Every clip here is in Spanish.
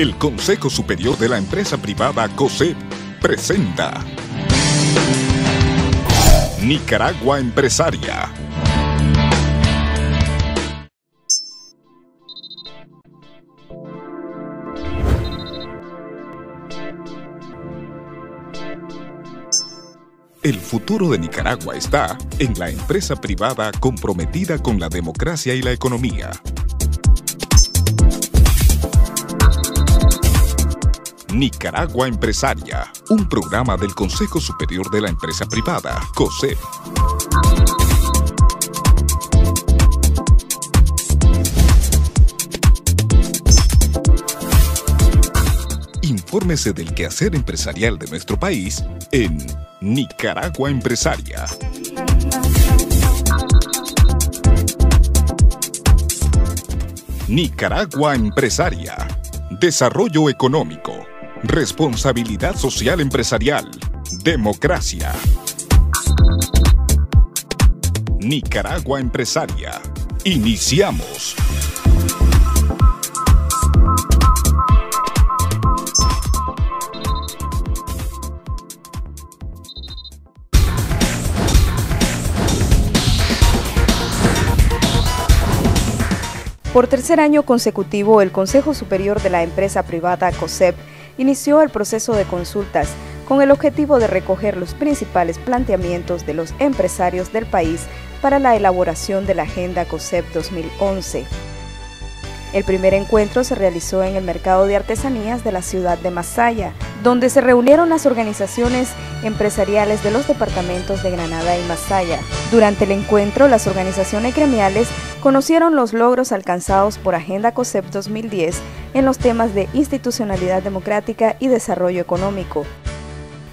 El Consejo Superior de la Empresa Privada COSEP presenta Nicaragua Empresaria. El futuro de Nicaragua está en la empresa privada comprometida con la democracia y la economía. Nicaragua Empresaria, un programa del Consejo Superior de la Empresa Privada, COSEP. Infórmese del quehacer empresarial de nuestro país en Nicaragua Empresaria. Nicaragua Empresaria. Desarrollo económico. Responsabilidad social empresarial. Democracia. Nicaragua Empresaria. Iniciamos. Por tercer año consecutivo, el Consejo Superior de la Empresa Privada COSEP inició el proceso de consultas con el objetivo de recoger los principales planteamientos de los empresarios del país para la elaboración de la Agenda COSEP 2011. El primer encuentro se realizó en el Mercado de Artesanías de la ciudad de Masaya, donde se reunieron las organizaciones empresariales de los departamentos de Granada y Masaya. Durante el encuentro, las organizaciones gremiales conocieron los logros alcanzados por Agenda COSEP 2010 en los temas de institucionalidad democrática y desarrollo económico.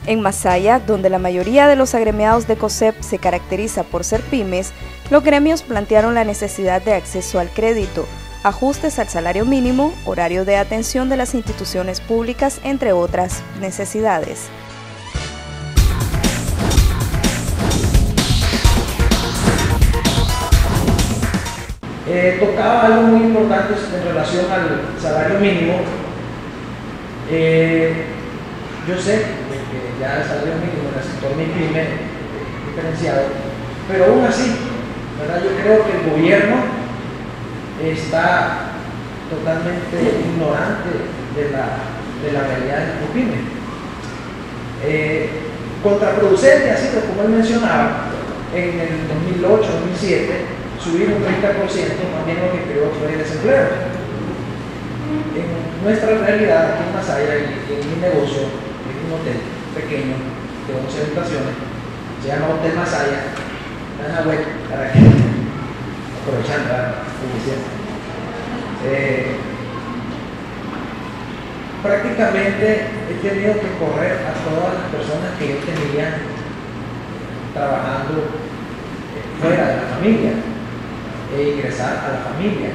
En Masaya, donde la mayoría de los agremiados de COSEP se caracteriza por ser pymes, los gremios plantearon la necesidad de acceso al crédito, ajustes al salario mínimo, horario de atención de las instituciones públicas, entre otras necesidades. Tocaba algo muy importante en relación al salario mínimo. Yo sé que ya el salario mínimo en el sector MIPYME es diferenciado, pero aún así, ¿verdad? Yo creo que el gobierno está totalmente ignorante de la realidad del MIPYME. Contraproducente ha sido, como él mencionaba, en el 2008-2007, subir un 30%, también lo que creó fue el desempleo. En nuestra realidad, aquí en Masaya, en mi negocio, es un hotel pequeño de 11 habitaciones, se llama Hotel Masaya, está en la web para que aprovechando la publicidad. Prácticamente he tenido que correr a todas las personas que yo tenía trabajando fuera de la familia e ingresar a la familia.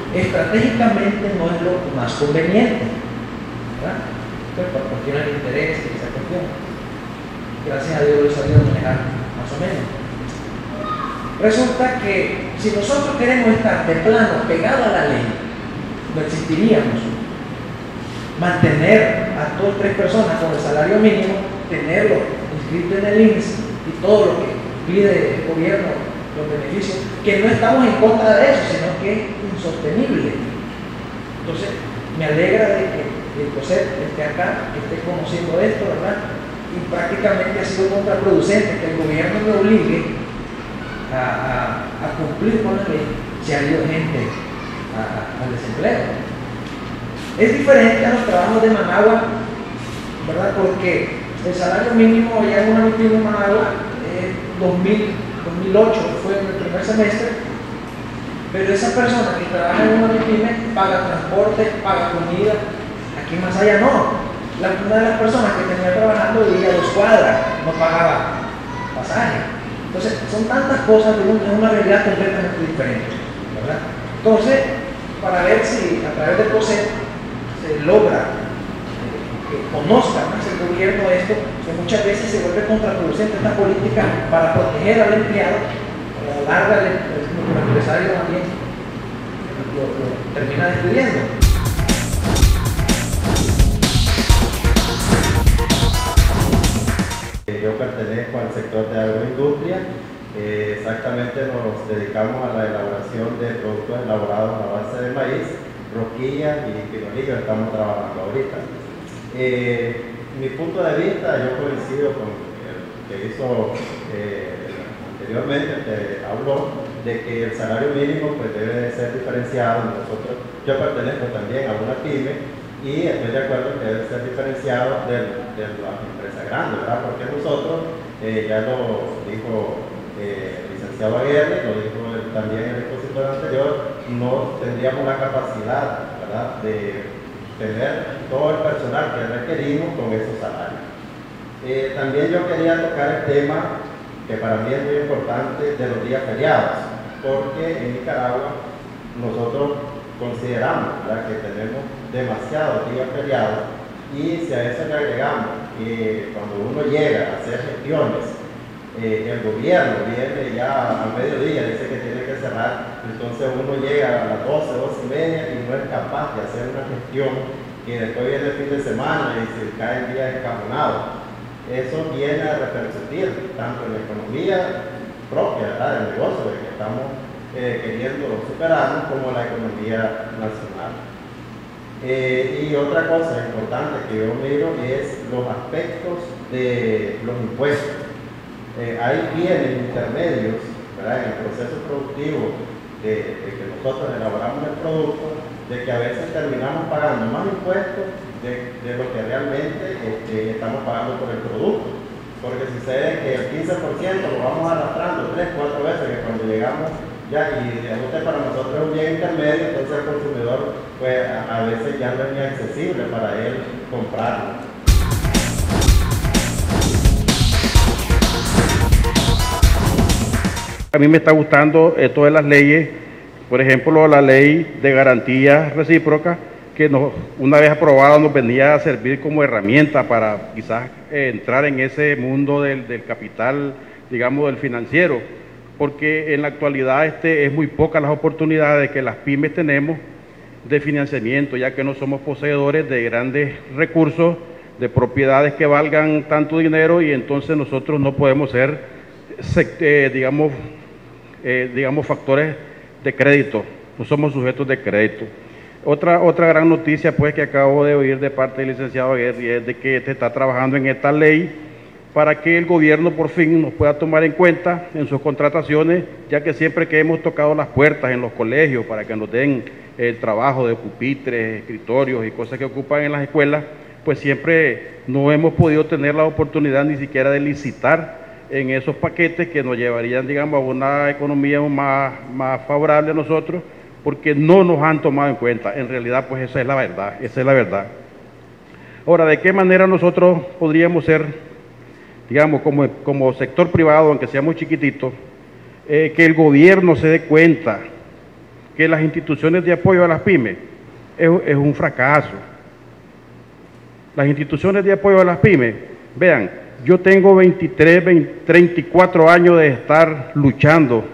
Estratégicamente no es lo más conveniente, ¿verdad? Pues por cuestiones de interés y esa cuestión. Gracias a Dios lo he sabido manejar más o menos. Resulta que si nosotros queremos estar de plano pegado a la ley, no existiríamos. Mantener a 2 o 3 personas con el salario mínimo, tenerlo inscrito en el INSS y todo lo que pide el gobierno, los beneficios, que no estamos en contra de eso, sino que es insostenible. Entonces, me alegra de que el COSEP esté acá, que esté conociendo esto, ¿verdad? Y prácticamente ha sido contraproducente que el gobierno me obligue a cumplir con la ley si ha habido gente al desempleo. Es diferente a los trabajos de Managua, ¿verdad? Porque el salario mínimo ya en una MIPYME de Managua 2008 fue en el primer semestre, pero esa persona que trabaja en una MIPYME paga transporte, paga comida. Aquí en Masaya no. Una de las personas que tenía trabajando vivía a 2 cuadras, no pagaba pasaje. Entonces, son tantas cosas de una realidad completamente diferente, ¿verdad? Entonces, para ver si a través del COSEP se logra que conozca más el gobierno esto, que muchas veces se vuelve contraproducente esta política para proteger al empleado, a la larga el empresario también lo termina destruyendo. Yo pertenezco al sector de agroindustria. Exactamente nos dedicamos a la elaboración de productos elaborados a base de maíz, rosquillas y pinolillo. Estamos trabajando ahorita. Mi punto de vista, yo coincido con el que hizo anteriormente, que habló de que el salario mínimo pues debe de ser diferenciado. Yo pertenezco también a una pyme y estoy de acuerdo que debe ser diferenciado de las empresas grandes, ¿verdad? Porque nosotros, ya lo dijo el licenciado Aguirre, lo dijo también el expositor anterior, no tendríamos la capacidad, ¿verdad?, de tener todo el personal que requerimos con esos salarios. También yo quería tocar el tema que para mí es muy importante de los días feriados, porque en Nicaragua nosotros consideramos, ¿verdad?, que tenemos demasiados días feriados, y si a eso le agregamos que cuando uno llega a hacer gestiones, el gobierno viene ya a mediodía, dice que tiene que cerrar, entonces uno llega a las 12, 12 y media y no es capaz de hacer una gestión, que después viene el fin de semana y se cae el día encajonado. Eso viene a repercutir tanto en la economía propia, ¿verdad?, del negocio del que estamos queriendo superarnos, como la economía nacional. Y otra cosa importante que yo miro es los aspectos de los impuestos. Hay bienes intermedios, ¿verdad?, en el proceso productivo de que nosotros elaboramos el producto, de que a veces terminamos pagando más impuestos de lo que realmente estamos pagando por el producto. Porque sucede que el 15% lo vamos arrastrando 3, 4 veces, que cuando llegamos ya, y usted para nosotros es un bien intermedio, entonces el consumidor pues a veces ya no es ni accesible para él comprarlo. A mí me está gustando todas las leyes, por ejemplo la ley de garantías recíprocas, que una vez aprobada nos venía a servir como herramienta para quizás entrar en ese mundo del capital, digamos, del financiero, porque en la actualidad es muy pocas las oportunidades que las pymes tenemos de financiamiento, ya que no somos poseedores de grandes recursos, de propiedades que valgan tanto dinero, y entonces nosotros no podemos ser, digamos, factores de crédito, no somos sujetos de crédito. Otra gran noticia pues que acabo de oír de parte del licenciado Aguirre es de que se está trabajando en esta ley para que el gobierno por fin nos pueda tomar en cuenta en sus contrataciones, ya que siempre que hemos tocado las puertas en los colegios para que nos den el trabajo de pupitres, escritorios y cosas que ocupan en las escuelas, pues siempre no hemos podido tener la oportunidad ni siquiera de licitar en esos paquetes que nos llevarían, digamos, a una economía más favorable a nosotros, porque no nos han tomado en cuenta. En realidad, pues esa es la verdad, Ahora, ¿de qué manera nosotros podríamos ser, digamos, como sector privado, aunque sea muy chiquitito, que el gobierno se dé cuenta que las instituciones de apoyo a las pymes es un fracaso? Las instituciones de apoyo a las pymes, vean, yo tengo 34 años de estar luchando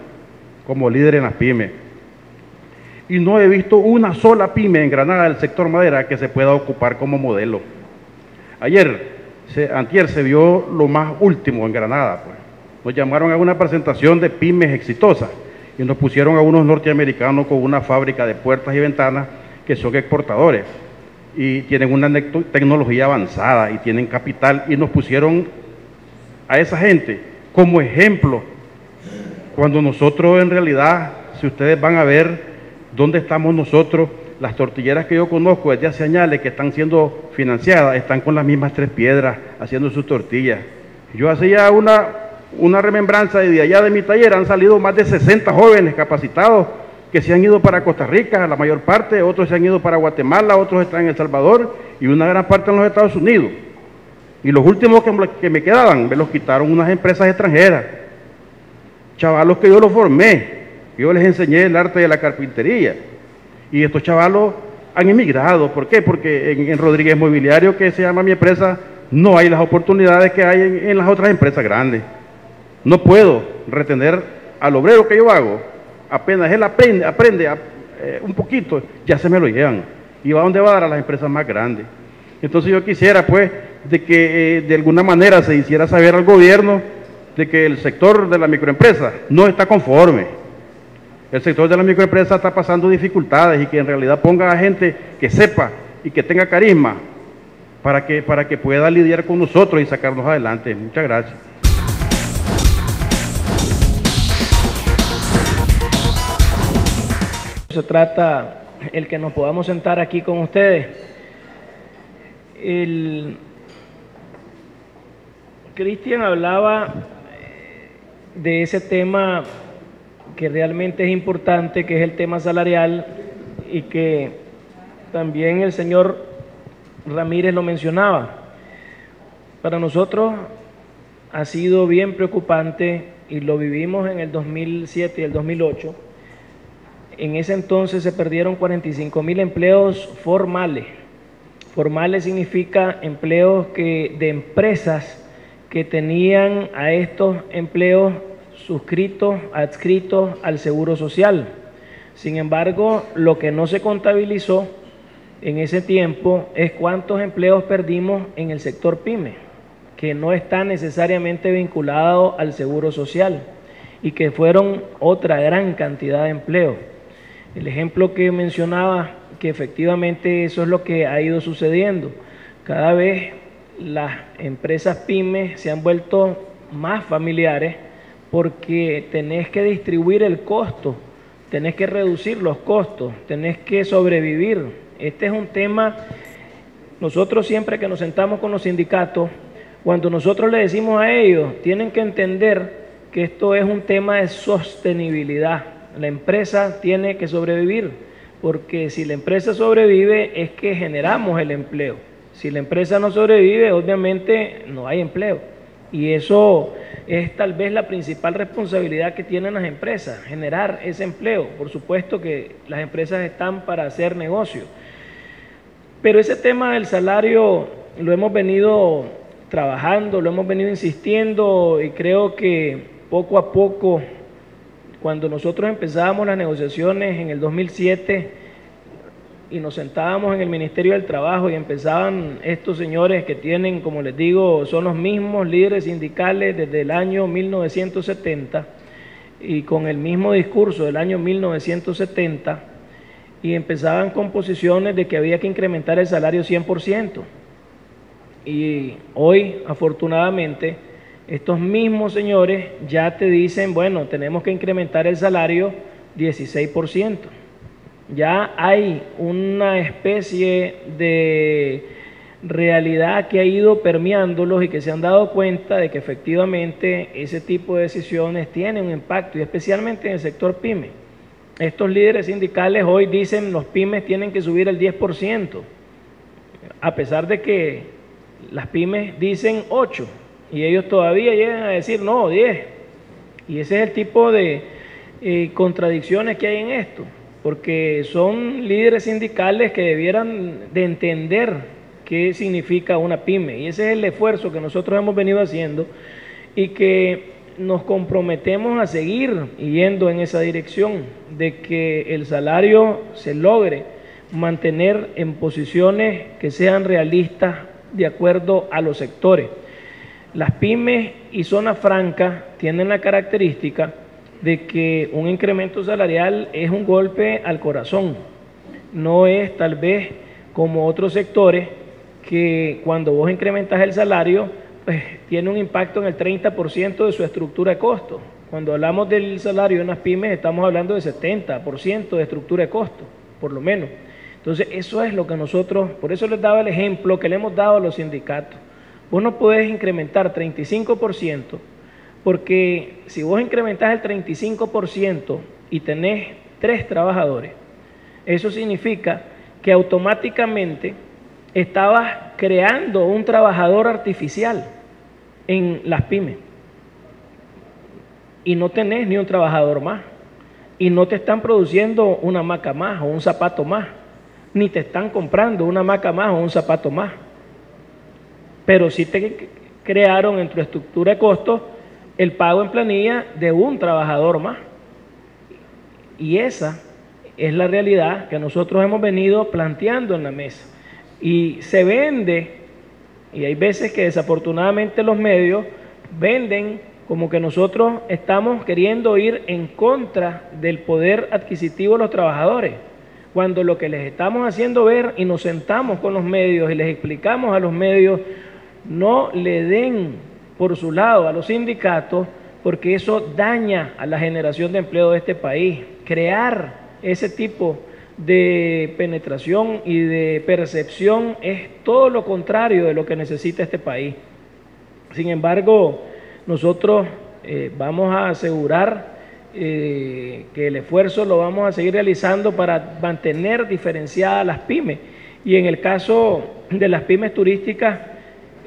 como líder en las pymes y no he visto una sola pyme en Granada del sector madera que se pueda ocupar como modelo. Antier se vio lo más último en Granada, pues. Nos llamaron a una presentación de pymes exitosas y nos pusieron a unos norteamericanos con una fábrica de puertas y ventanas que son exportadores y tienen una tecnología avanzada y tienen capital, y nos pusieron a esa gente como ejemplo, cuando nosotros en realidad, si ustedes van a ver dónde estamos nosotros, las tortilleras que yo conozco desde hace años que están siendo financiadas, están con las mismas 3 piedras haciendo sus tortillas. Yo hacía una remembranza y de allá de mi taller han salido más de 60 jóvenes capacitados que se han ido para Costa Rica, la mayor parte, otros se han ido para Guatemala, otros están en El Salvador y una gran parte en los Estados Unidos. Y los últimos que me quedaban, me los quitaron unas empresas extranjeras. Chavalos que yo los formé, yo les enseñé el arte de la carpintería. Y estos chavalos han emigrado. ¿Por qué? Porque en Rodríguez Mobiliario, que se llama mi empresa, no hay las oportunidades que hay en las otras empresas grandes. No puedo retener al obrero que yo hago. Apenas él aprende un poquito, ya se me lo llevan. ¿Y va a dónde va a dar? A las empresas más grandes. Entonces yo quisiera pues de que de alguna manera se hiciera saber al gobierno de que el sector de la microempresa no está conforme. El sector de la microempresa está pasando dificultades y que en realidad ponga a gente que sepa y que tenga carisma para que pueda lidiar con nosotros y sacarnos adelante. Muchas gracias. Se trata el que nos podamos sentar aquí con ustedes. Cristian hablaba de ese tema que realmente es importante, que es el tema salarial, y que también el señor Ramírez lo mencionaba. Para nosotros ha sido bien preocupante y lo vivimos en el 2007 y el 2008. En ese entonces se perdieron 45.000 empleos formales. Formales significa empleos de empresas que tenían a estos empleos suscritos, adscritos al Seguro Social. Sin embargo, lo que no se contabilizó en ese tiempo es cuántos empleos perdimos en el sector PYME, que no está necesariamente vinculado al Seguro Social y que fueron otra gran cantidad de empleos. El ejemplo que mencionaba, que efectivamente eso es lo que ha ido sucediendo. Cada vez las empresas PYME se han vuelto más familiares porque tenés que distribuir el costo, tenés que reducir los costos, tenés que sobrevivir. Este es un tema, nosotros siempre que nos sentamos con los sindicatos, cuando nosotros le decimos a ellos, tienen que entender que esto es un tema de sostenibilidad. La empresa tiene que sobrevivir, porque si la empresa sobrevive es que generamos el empleo. Si la empresa no sobrevive, obviamente no hay empleo. Y eso es tal vez la principal responsabilidad que tienen las empresas, generar ese empleo. Por supuesto que las empresas están para hacer negocio. Pero ese tema del salario lo hemos venido trabajando, lo hemos venido insistiendo, y creo que poco a poco, cuando nosotros empezábamos las negociaciones en el 2007 y nos sentábamos en el Ministerio del Trabajo y empezaban estos señores que tienen, como les digo, son los mismos líderes sindicales desde el año 1970 y con el mismo discurso del año 1970, y empezaban con posiciones de que había que incrementar el salario 100%. Y hoy, afortunadamente, estos mismos señores ya te dicen, bueno, tenemos que incrementar el salario 16%. Ya hay una especie de realidad que ha ido permeándolos y que se han dado cuenta de que efectivamente ese tipo de decisiones tienen un impacto, y especialmente en el sector PYME. Estos líderes sindicales hoy dicen los pymes tienen que subir el 10%, a pesar de que las pymes dicen 8%. Y ellos todavía llegan a decir, no, 10. Y ese es el tipo de contradicciones que hay en esto, porque son líderes sindicales que debieran de entender qué significa una pyme. Y ese es el esfuerzo que nosotros hemos venido haciendo y que nos comprometemos a seguir yendo en esa dirección, de que el salario se logre mantener en posiciones que sean realistas de acuerdo a los sectores. Las pymes y zonas francas tienen la característica de que un incremento salarial es un golpe al corazón. No es tal vez como otros sectores que cuando vos incrementas el salario, pues tiene un impacto en el 30% de su estructura de costo. Cuando hablamos del salario en las pymes estamos hablando de 70% de estructura de costo, por lo menos. Entonces eso es lo que nosotros, por eso les daba el ejemplo que le hemos dado a los sindicatos. Vos no podés incrementar 35%, porque si vos incrementás el 35% y tenés 3 trabajadores, eso significa que automáticamente estabas creando un trabajador artificial en las pymes. Y no tenés ni un trabajador más. Y no te están produciendo una hamaca más o un zapato más. Ni te están comprando una hamaca más o un zapato más. Pero sí te crearon en tu estructura de costos el pago en planilla de un trabajador más. Y esa es la realidad que nosotros hemos venido planteando en la mesa. Y se vende Y hay veces que desafortunadamente los medios venden como que nosotros estamos queriendo ir en contra del poder adquisitivo de los trabajadores, cuando lo que les estamos haciendo ver, y nos sentamos con los medios y les explicamos a los medios, no le den por su lado a los sindicatos, porque eso daña a la generación de empleo de este país. Crear ese tipo de penetración y de percepción es todo lo contrario de lo que necesita este país. Sin embargo, nosotros vamos a asegurar que el esfuerzo lo vamos a seguir realizando para mantener diferenciadas las pymes. Y en el caso de las pymes turísticas,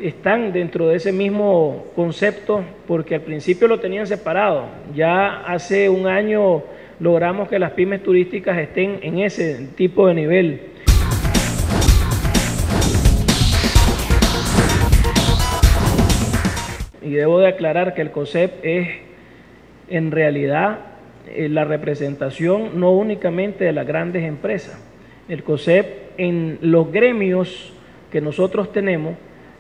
están dentro de ese mismo concepto, porque al principio lo tenían separado. Ya hace un año logramos que las pymes turísticas estén en ese tipo de nivel. Y debo de aclarar que el COSEP es en realidad la representación no únicamente de las grandes empresas. El COSEP en los gremios que nosotros tenemos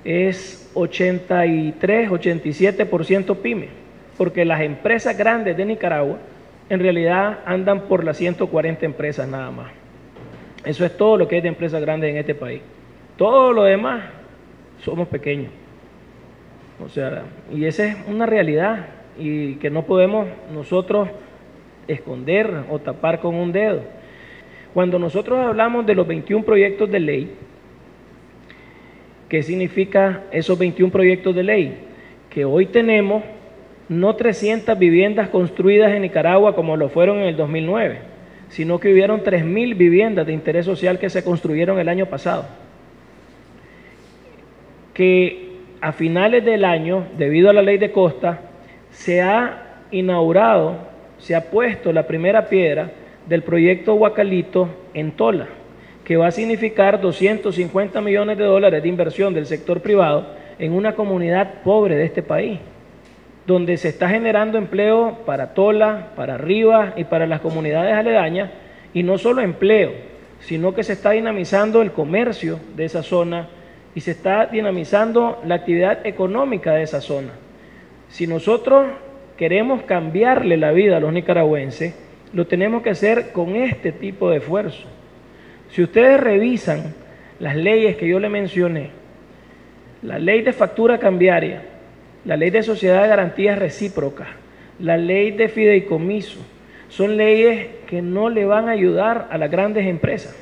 es 83, 87% pyme, porque las empresas grandes de Nicaragua en realidad andan por las 140 empresas nada más. Eso es todo lo que es de empresas grandes en este país. Todo lo demás somos pequeños. O sea, y esa es una realidad y que no podemos nosotros esconder o tapar con un dedo. Cuando nosotros hablamos de los 21 proyectos de ley, ¿qué significa esos 21 proyectos de ley? Que hoy tenemos no 300 viviendas construidas en Nicaragua como lo fueron en el 2009, sino que hubieron 3.000 viviendas de interés social que se construyeron el año pasado. Que a finales del año, debido a la ley de costa, se ha inaugurado, se ha puesto la primera piedra del proyecto Huacalito en Tola, que va a significar 250 millones de dólares de inversión del sector privado en una comunidad pobre de este país, donde se está generando empleo para Tola, para Rivas y para las comunidades aledañas, y no solo empleo, sino que se está dinamizando el comercio de esa zona y se está dinamizando la actividad económica de esa zona. Si nosotros queremos cambiarle la vida a los nicaragüenses, lo tenemos que hacer con este tipo de esfuerzo. Si ustedes revisan las leyes que yo le mencioné, la ley de factura cambiaria, la ley de sociedad de garantías recíprocas, la ley de fideicomiso, son leyes que no le van a ayudar a las grandes empresas.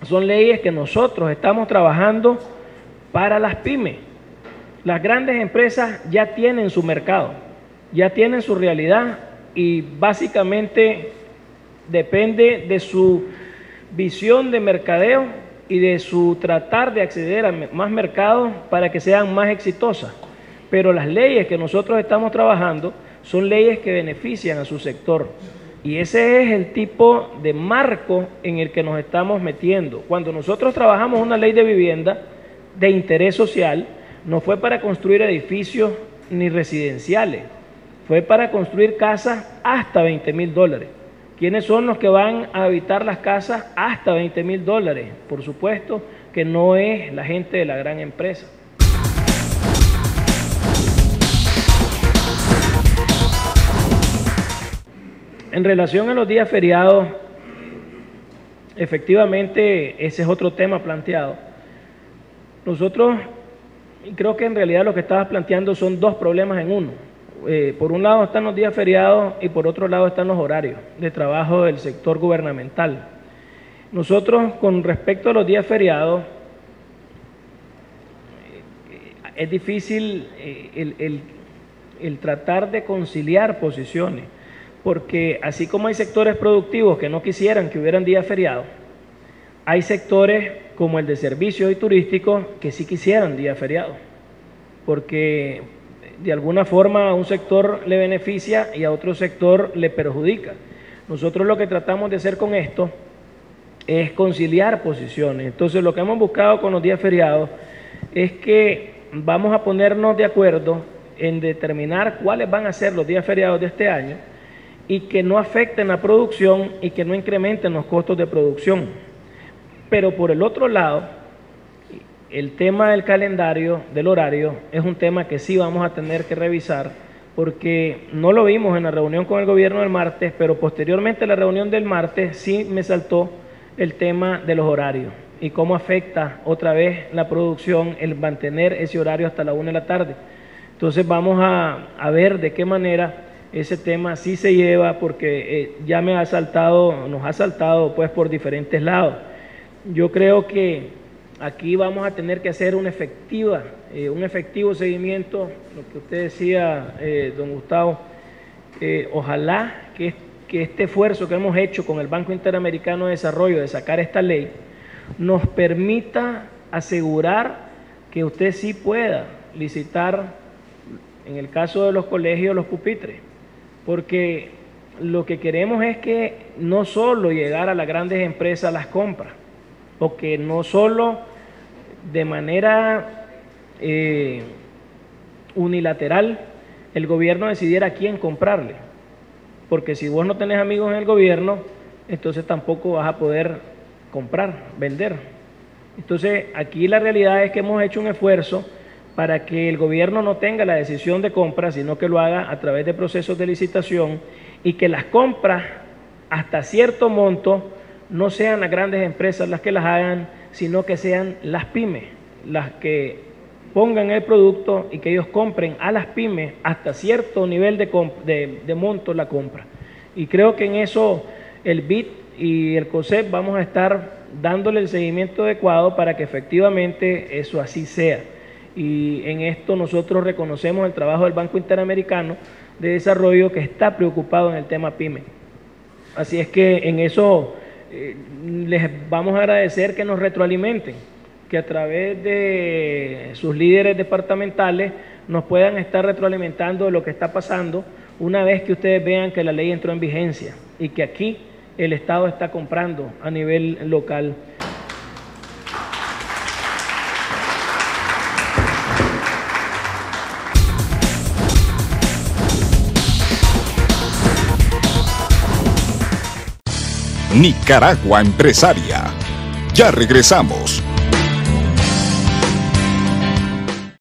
Son leyes que nosotros estamos trabajando para las pymes. Las grandes empresas ya tienen su mercado, ya tienen su realidad y básicamente depende de su visión de mercadeo y de su tratar de acceder a más mercados para que sean más exitosas. Pero las leyes que nosotros estamos trabajando son leyes que benefician a su sector. Y ese es el tipo de marco en el que nos estamos metiendo. Cuando nosotros trabajamos una ley de vivienda de interés social, no fue para construir edificios ni residenciales, fue para construir casas hasta $20,000. ¿Quiénes son los que van a habitar las casas hasta $20,000? Por supuesto que no es la gente de la gran empresa. En relación a los días feriados, efectivamente ese es otro tema planteado. Nosotros, creo que en realidad lo que estabas planteando son dos problemas en uno. Por un lado están los días feriados y por otro lado están los horarios de trabajo del sector gubernamental. Nosotros, con respecto a los días feriados, es difícil el tratar de conciliar posiciones, porque así como hay sectores productivos que no quisieran que hubieran días feriados, hay sectores como el de servicios y turísticos que sí quisieran días feriados, porque de alguna forma a un sector le beneficia y a otro sector le perjudica. Nosotros lo que tratamos de hacer con esto es conciliar posiciones. Entonces lo que hemos buscado con los días feriados es que vamos a ponernos de acuerdo en determinar cuáles van a ser los días feriados de este año y que no afecten la producción y que no incrementen los costos de producción. Pero por el otro lado, el tema del calendario, del horario, es un tema que sí vamos a tener que revisar, porque no lo vimos en la reunión con el gobierno del martes, pero posteriormente a la reunión del martes sí me saltó el tema de los horarios y cómo afecta otra vez la producción el mantener ese horario hasta la 1 de la tarde. Entonces vamos a ver de qué manera ese tema sí se lleva, porque ya nos ha saltado pues por diferentes lados. Yo creo que aquí vamos a tener que hacer un efectivo seguimiento, lo que usted decía, don Gustavo. Ojalá que este esfuerzo que hemos hecho con el Banco Interamericano de Desarrollo de sacar esta ley nos permita asegurar que usted sí pueda licitar, en el caso de los colegios, los pupitres, porque lo que queremos es que no solo llegar a las grandes empresas las compras, o que no solo de manera unilateral el gobierno decidiera a quién comprarle, porque si vos no tenés amigos en el gobierno, entonces tampoco vas a poder comprar, vender. Entonces aquí la realidad es que hemos hecho un esfuerzo para que el gobierno no tenga la decisión de compra, sino que lo haga a través de procesos de licitación, y que las compras hasta cierto monto no sean las grandes empresas las que las hagan, sino que sean las pymes las que pongan el producto y que ellos compren a las pymes hasta cierto nivel de monto la compra. Y creo que en eso el BID y el COSEP vamos a estar dándole el seguimiento adecuado para que efectivamente eso así sea. Y en esto nosotros reconocemos el trabajo del Banco Interamericano de Desarrollo, que está preocupado en el tema PYME. Así es que en eso les vamos a agradecer que nos retroalimenten, que a través de sus líderes departamentales nos puedan estar retroalimentando de lo que está pasando una vez que ustedes vean que la ley entró en vigencia y que aquí el Estado está comprando a nivel local. Nicaragua Empresaria. Ya regresamos.